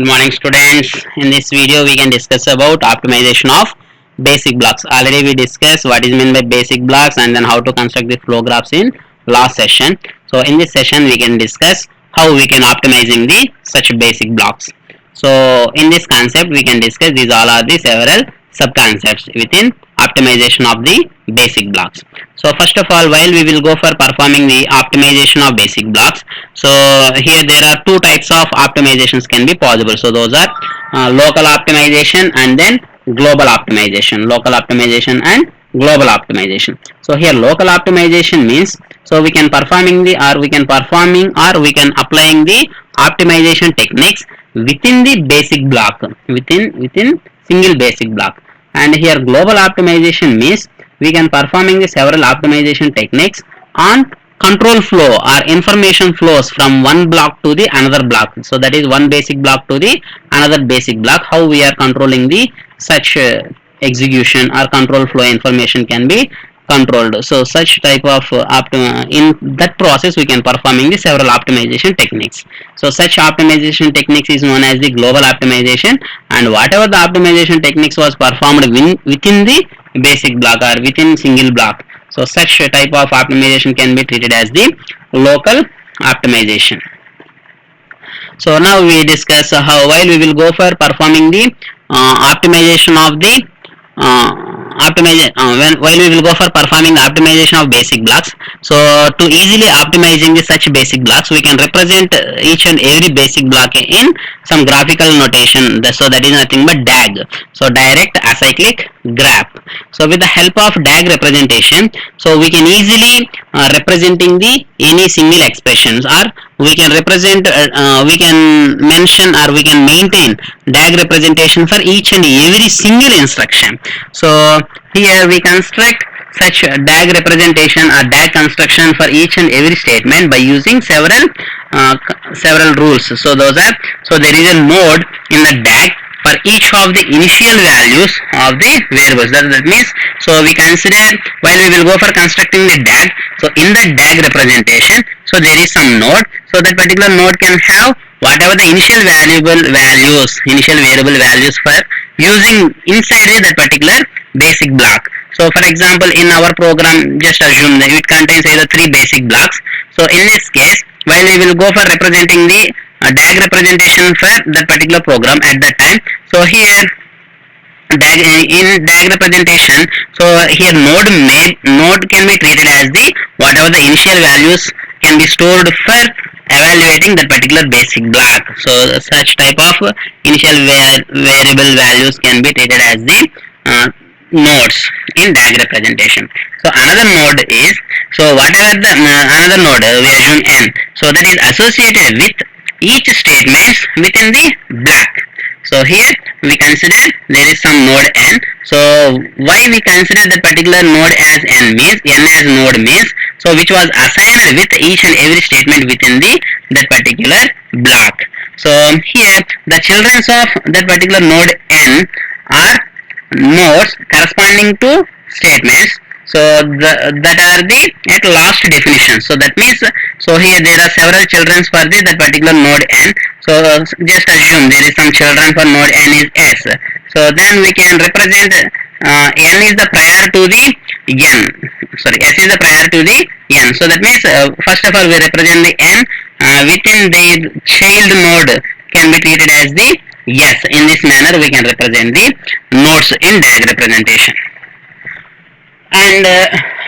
Good morning, students. In this video we can discuss about optimization of basic blocks. Already we discussed what is meant by basic blocks and then how to construct the flow graphs in last session. So in this session we can discuss how we can optimizing the such basic blocks. So in this concept we can discuss these all are the several sub concepts within optimization of the basic blocks. So first of all, while we will go for performing the optimization of basic blocks, so here there are two types of optimizations can be possible. So those are local optimization and then global optimization. Local optimization and global optimization. So here local optimization means, so we can performing the or we can applying the optimization techniques within the basic block, within single basic block. And here global optimization means we can performing the several optimization techniques on control flow or information flows from one block to the another block. So that is one basic block to the another basic block. How we are controlling the such execution or control flow information can be controlled. So such type of in that process we can performing the several optimization techniques. So such optimization techniques is known as the global optimization, and whatever the optimization techniques was performed within the basic block or within single block, so such type of optimization can be treated as the local optimization. So now we discuss how, while we will go for performing the optimization of the while we will go for performing the optimization of basic blocks. So to easily optimizing the such basic blocks, we can represent each and every basic block in some graphical notation. So that is nothing but DAG. So direct acyclic graph. So with the help of DAG representation, so we can easily representing the any single expressions, or we can represent we can mention or we can maintain DAG representation for each and every single instruction. So here we construct such DAG representation or DAG construction for each and every statement by using several rules. So those are, so there is a node in the DAG for each of the initial values of the variables. That means, so we consider, while we will go for constructing the DAG, so in the DAG representation, so there is some node, so that particular node can have whatever the initial variable values for using inside that particular basic block. So for example, in our program, just assume that it contains either three basic blocks. So in this case, while we will go for representing the DAG representation for that particular program at that time, so here in DAG representation, so here node can be treated as the whatever the initial values can be stored for evaluating that particular basic block. So such type of initial variable values can be treated as the nodes in DAG representation. So another node is, so whatever the another node we assume n, so that is associated with each statement within the block. So here we consider there is some node n. So why we consider that particular node as n as node means, so which was assigned with each and every statement within the that particular block. So here the children of that particular node n are nodes corresponding to statements. So that are the at last definition. So that means, so here there are several children for that particular node n. So just assume there is some children for node n is s. So then we can represent n is the prior to the n. Sorry, s is the prior to the n. So that means first of all we represent the n within the child node can be treated as the yes. In this manner we can represent the nodes in DAG representation. And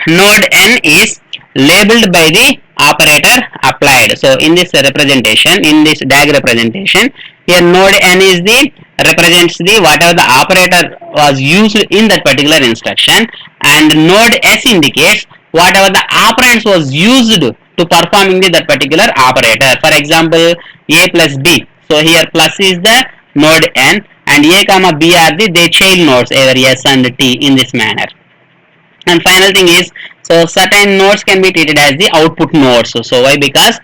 node n is labeled by the operator applied. So in this representation, in this DAG representation, here node n is the represents the whatever the operator was used in that particular instruction, and node s indicates whatever the operands was used to performing that particular operator. For example, a plus b. So here plus is the node n and a comma b are the child nodes, either s and t, in this manner. And final thing is, so certain nodes can be treated as the output nodes. So why? Because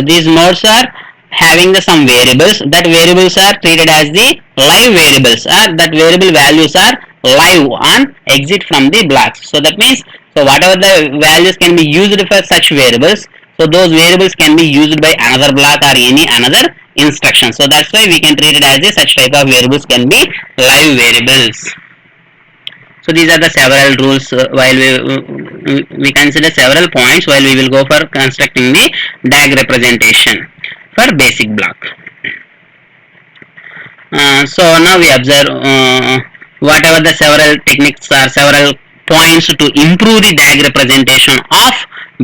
these nodes are having some variables. That variables are treated as the live variables. That variable values are live on exit from the blocks. So that means, so whatever the values can be used for such variables, so those variables can be used by another block or any another instructions. So that's why we can treat it as a such type of variables can be live variables. So these are the several rules while we consider several points while we will go for constructing the DAG representation for basic block. So now we observe whatever the several techniques or several points to improve the DAG representation of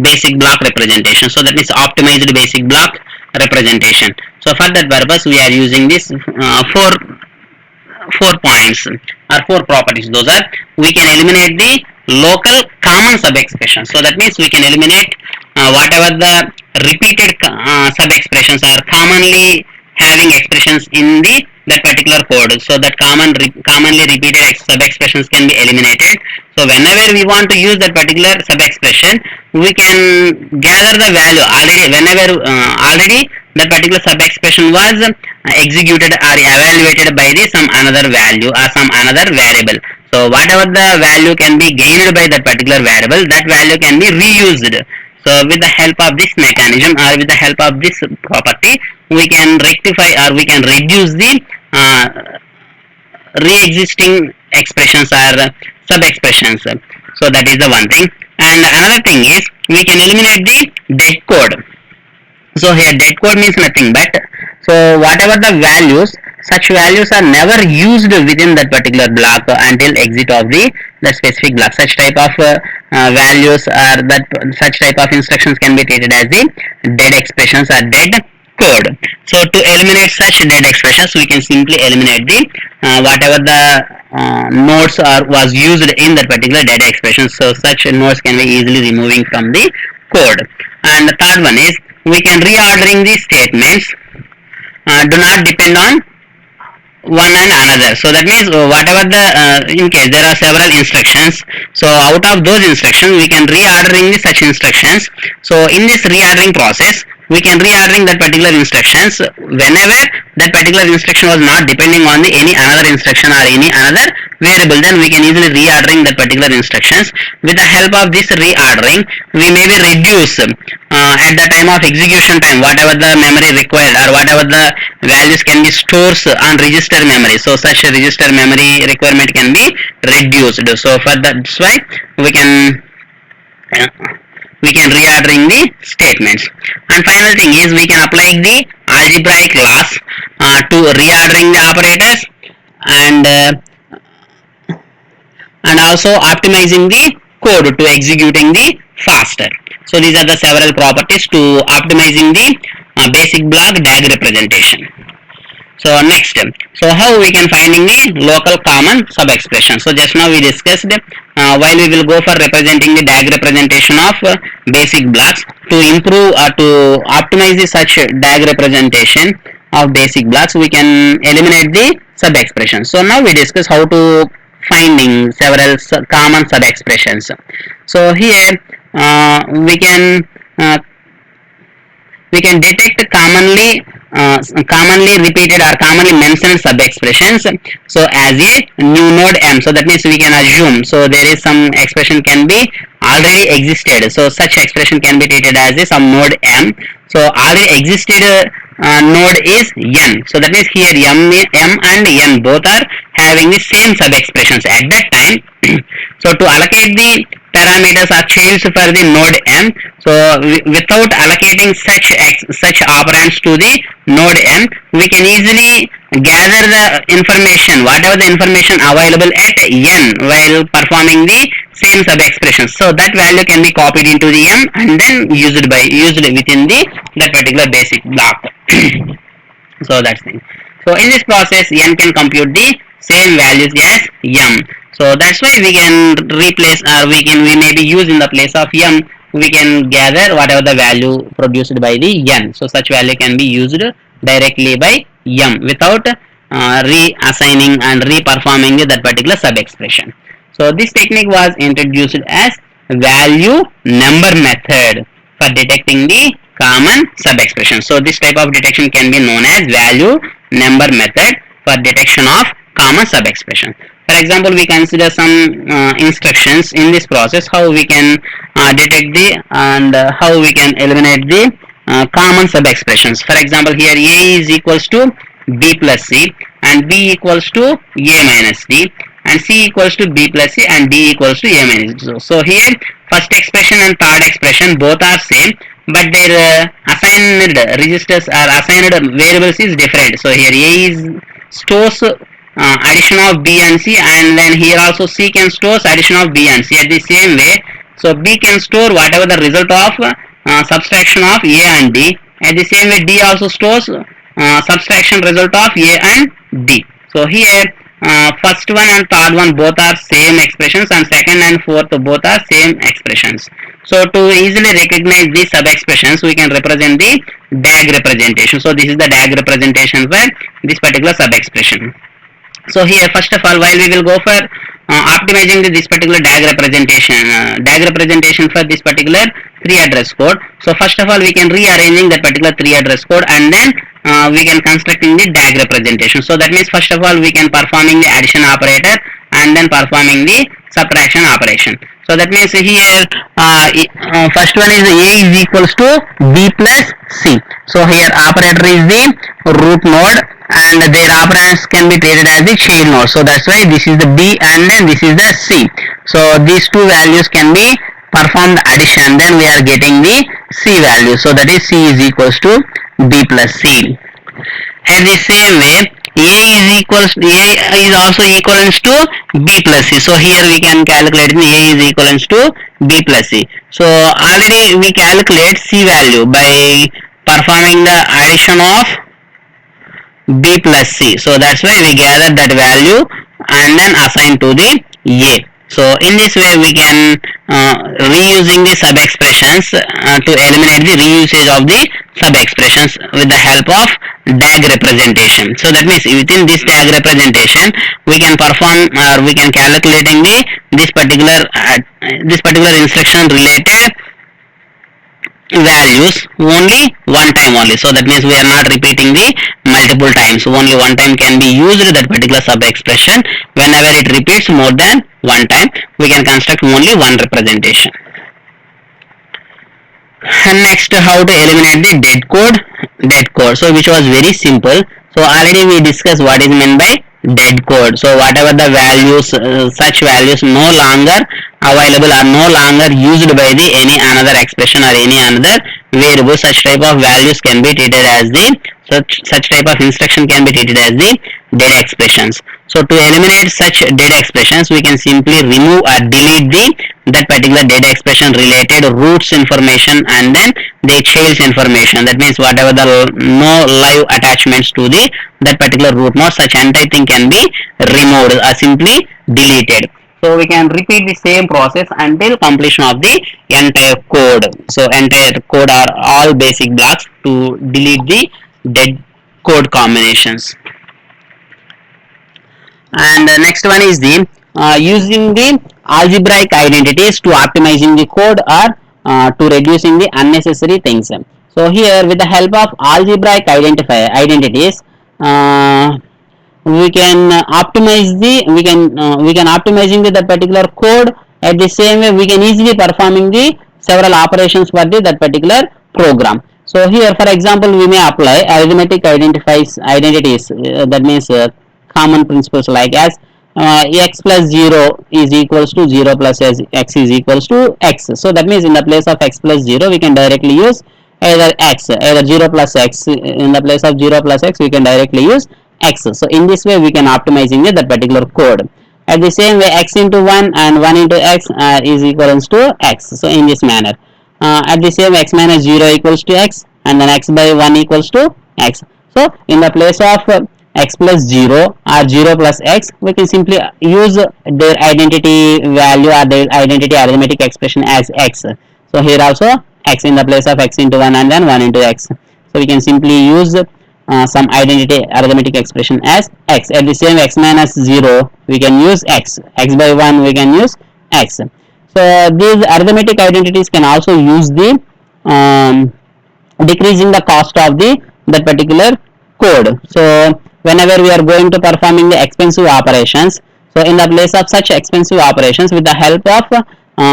basic block representation. So that is optimized basic block representation. So for that purpose we are using this four points or four properties. Those are, we can eliminate the local common sub expression. So that means we can eliminate whatever the repeated sub expressions are commonly having expressions in the that particular code. So that commonly repeated sub expressions can be eliminated. So whenever we want to use that particular sub expression, we can gather the value already whenever already that particular sub expression was executed or evaluated by the some another value or some another variable. So whatever the value can be gained by that particular variable, that value can be reused. So with the help of this mechanism or with the help of this property, we can rectify or we can reduce the re-existing expressions or sub-expressions. So that is the one thing. And another thing is, we can eliminate the dead code. So here dead code means nothing but, so whatever the values, such values are never used within that particular block until exit of the specific block. Such type of values or that such type of instructions can be treated as the dead expressions or dead code. So to eliminate such dead expressions, we can simply eliminate the whatever the nodes was used in that particular dead expression. So such nodes can be easily removing from the code. And the third one is, we can reordering the statements do not depend on one and another. So that means whatever the in case there are several instructions, so out of those instructions we can reordering the such instructions. So in this reordering process, we can reordering that particular instructions whenever that particular instruction was not depending on the any another instruction or any another variable. Then we can easily reordering that particular instructions. With the help of this reordering, we may be reduce at the time of execution time whatever the memory required or whatever the values can be stored on register memory. So such a register memory requirement can be reduced. So for that's why we can reordering the statements. And final thing is, we can apply the algebraic laws to reordering the operators and also optimizing the code to executing the faster. So these are the several properties to optimizing the basic block DAG representation. So next, so how we can finding the local common sub expression. So just now we discussed while we will go for representing the DAG representation of basic blocks, to improve or to optimize the such DAG representation of basic blocks, we can eliminate the sub expressions. So now we discuss how to finding several common sub expressions. So here we can detect commonly repeated or commonly mentioned sub expressions. So as a new node m, so that means we can assume, so there is some expression can be already existed. So such expression can be treated as a some node m. So already existed node is n. So that means here m and n both are having the same sub expressions at that time. So to allocate the parameters are changed for the node m. So without allocating such operands to the node m, we can easily gather the information, whatever the information available at n while performing the same sub expressions. So that value can be copied into the m and then used within that particular basic block. So that's thing. So in this process, n can compute the same values as m. So that's why we can replace or we may be used in the place of m, we can gather whatever the value produced by the n. So such value can be used directly by m without reassigning and reperforming that particular sub expression. So this technique was introduced as value number method for detecting the common sub expression. So this type of detection can be known as value number method for detection of common sub expression. For example, we consider some instructions in this process, how we can detect the and how we can eliminate the common sub expressions. For example, here a is equals to b plus c and b equals to a minus d and c equals to b plus c and d equals to a minus d. So here first expression and third expression both are same, but their assigned registers or assigned variables is different. So here a is stores addition of b and c, and then here also c can stores addition of b and c at the same way. So b can store whatever the result of subtraction of a and d. At the same way d also stores subtraction result of a and d. So here first one and third one both are same expressions, and second and fourth both are same expressions. So to easily recognize these sub expressions, we can represent the DAG representation. So this is the DAG representation for this particular sub expression. So here first of all, while we will go for optimizing this particular DAG representation for this particular 3 address code. So first of all, we can rearranging that particular 3 address code, and then we can constructing the DAG representation. So that means first of all we can performing the addition operator and then performing the subtraction operation. So that means here first one is a is equals to b plus c. So here operator is the root node and their operands can be treated as the child node. So that's why this is the b and then this is the c. So these two values can be performed addition, then we are getting the c value. So that is c is equals to b plus c. And the same way a is also equivalent to b plus c. So here we can calculate a is equivalent to b plus c. So already we calculate c value by performing the addition of b plus c. So that's why we gather that value and then assign to the a. So in this way we can reusing the sub expressions to eliminate the reusage of the sub expressions with the help of DAG representation. So that means within this DAG representation we can perform or we can calculating the this particular instruction related values only one time only. So that means we are not repeating the multiple times, only one time can be used that particular sub expression. Whenever it repeats more than one time, we can construct only one representation. And next, how to eliminate the dead code. So which was very simple. So already we discussed what is meant by dead code. So whatever the values, such values no longer available or no longer used by the any another expression or any another variable, such type of values can be treated as the such type of instruction can be treated as the dead expressions. So to eliminate such dead expressions, we can simply remove or delete that particular dead expression related roots information and then the child's information. That means whatever the no live attachments to that particular root node, such entire thing can be removed or simply deleted. So we can repeat the same process until completion of the entire code. So entire code are all basic blocks to delete the dead code combinations. And the next one is the using the algebraic identities to optimizing the code or to reducing the unnecessary things. So here with the help of algebraic identities we can optimize optimizing that particular code. At the same way we can easily performing the several operations for that particular program. So here for example we may apply arithmetic identities that means common principles like as x plus 0 is equals to 0 plus x is equals to x. So that means in the place of x plus 0 we can directly use either 0 plus x. In the place of 0 plus x we can directly use x. So in this way we can optimizing that particular code. At the same way x into 1 and 1 into x is equals to x. So in this manner at the same x minus 0 equals to x and then x by 1 equals to x. So in the place of x plus 0 or 0 plus x, we can simply use their identity value or their identity arithmetic expression as x. So here also x in the place of x into 1 and then 1 into x. So we can simply use some identity arithmetic expression as x. At the same x minus 0 we can use x by 1 we can use x. So these arithmetic identities can also use the decreasing the cost of that particular code. So whenever we are going to performing the expensive operations, so in the place of such expensive operations with the help of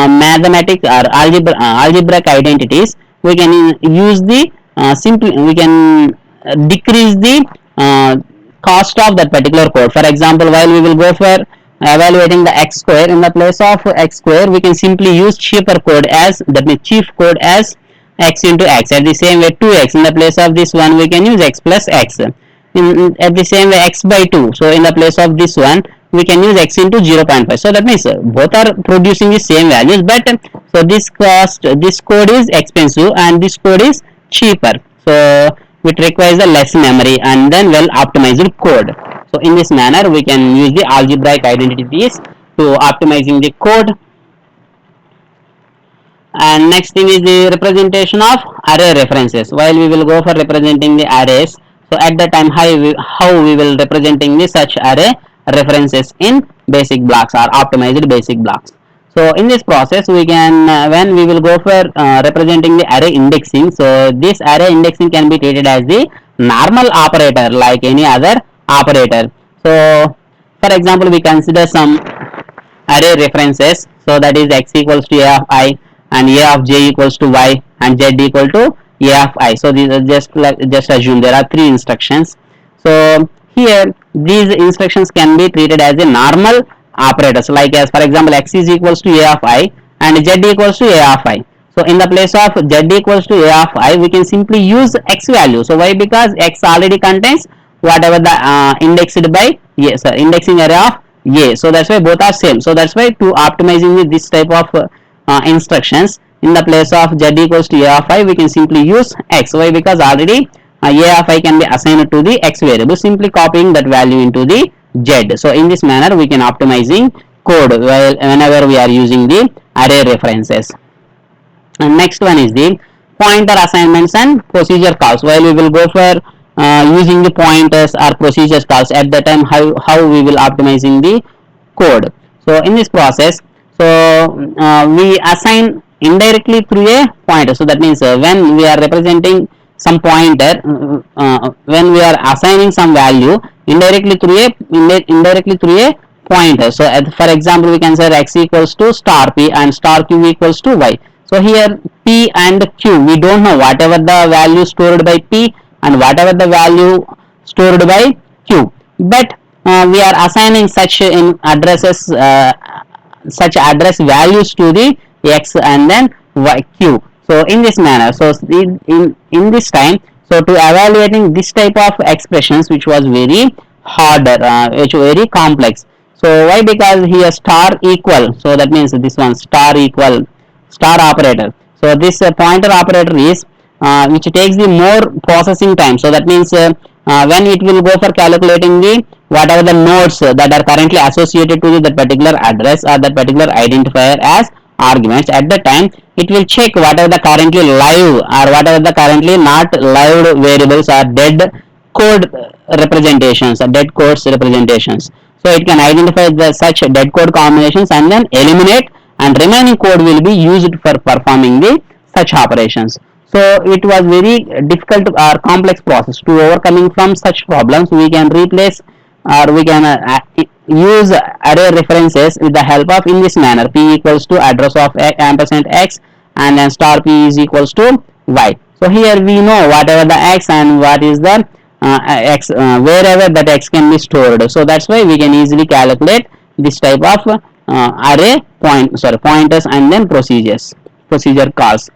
mathematics or algebraic identities, we can use the simply we can decrease the cost of that particular code. For example, while we will go for evaluating the x square, in the place of x square we can simply use cheaper code as, that means chief code as x into x. At the same way 2x, in the place of this one we can use x plus x. At the same way x by 2, so in the place of this one we can use x into 0.5. So that means both are producing the same values, but so this code is expensive and this code is cheaper, so it requires a less memory and then well optimized code. So in this manner we can use the algebraic identities to optimizing the code. And next thing is the representation of array references. While we will go for representing the arrays, so at the time how we will representing the such array references in basic blocks or optimized basic blocks. So in this process we can when we will go for representing the array indexing, so this array indexing can be treated as the normal operator like any other operator. So for example we consider some array references, so that is x equals to a of I and a of j equals to y and z equal to a of I. So these are just assume there are three instructions. So here these instructions can be treated as a normal operators, like as for example x is equals to a of I and z equals to a of I. So in the place of z equals to a of I we can simply use x value. So why? Because x already contains whatever the indexed by yes indexing array of a, so that's why both are same. So that's why to optimizing this type of instructions, in the place of z equals to a of I we can simply use x. Why? Because already a of I can be assigned to the x variable, simply copying that value into the z. So in this manner we can optimizing code while whenever we are using the array references. And next one is the pointer assignments and procedure calls. While we will go for using the pointers or procedures calls, at that time how we will optimizing the code. So in this process, so we assign indirectly through a pointer. So that means when we are representing some pointer, when we are assigning some value indirectly through a pointer. So for example we can say x equals to star p and star q equals to y. So here p and q we don't know whatever the value stored by p and whatever the value stored by q, but we are assigning such in addresses such address values to the x and then y q. So in this manner, so in this time, so to evaluating this type of expressions which was very harder, which very complex. So why? Because here star equal, so that means this one star equal star operator. So this pointer operator is which takes the more processing time. So that means when it will go for calculating the whatever the nodes that are currently associated to that particular address or that particular identifier as arguments, at the time it will check whatever the currently live or whatever the currently not live variables are dead code representations or dead codes representations. So it can identify the such dead code combinations and then eliminate, and remaining code will be used for performing the such operations. So it was very difficult or complex process. To overcoming from such problems, we can replace or we can use array references with the help of in this manner: p equals to address of ampersand x and then star p is equals to y. So here we know whatever the x and what is the x wherever that x can be stored. So that's why we can easily calculate this type of array pointers and then procedure calls.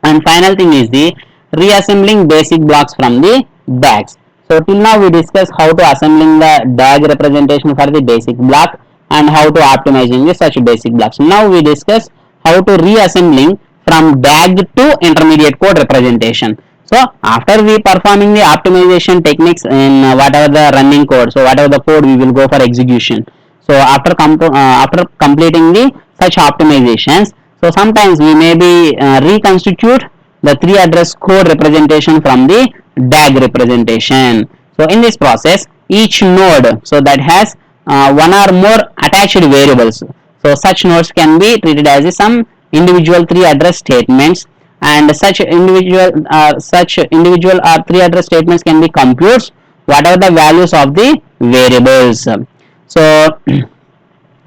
And final thing is the reassembling basic blocks from the DAGs. So till now we discussed how to assembling the DAG representation for the basic block and how to optimizing the such basic blocks. Now we discuss how to reassembling from DAG to intermediate code representation. So after we performing the optimization techniques in whatever the running code, so whatever the code we will go for execution. So after completing the such optimizations, so sometimes we may be reconstitute the 3 address code representation from the DAG representation. So in this process, each node so that has one or more attached variables. So such nodes can be treated as some individual 3 address statements, and such individual or 3 address statements can be computes whatever the values of the variables. So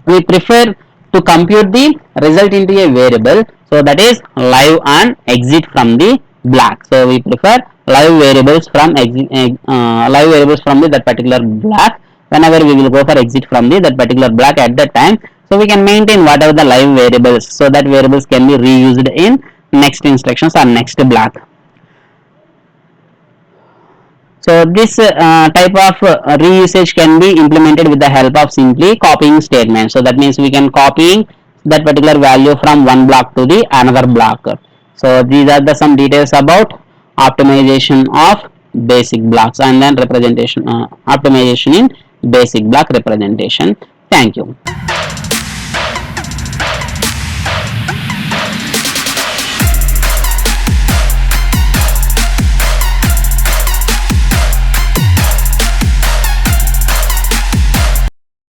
we prefer to compute the result into a variable, so that is live and exit from the block. So we prefer live variables from live variables from that particular block whenever we will go for exit from that particular block at that time. So we can maintain whatever the live variables, so that variables can be reused in next instructions or next block. So this type of reusage can be implemented with the help of simply copying statement. So that means we can copying that particular value from one block to the another block. So these are the some details about optimization of basic blocks and then representation optimization in basic block representation. Thank you.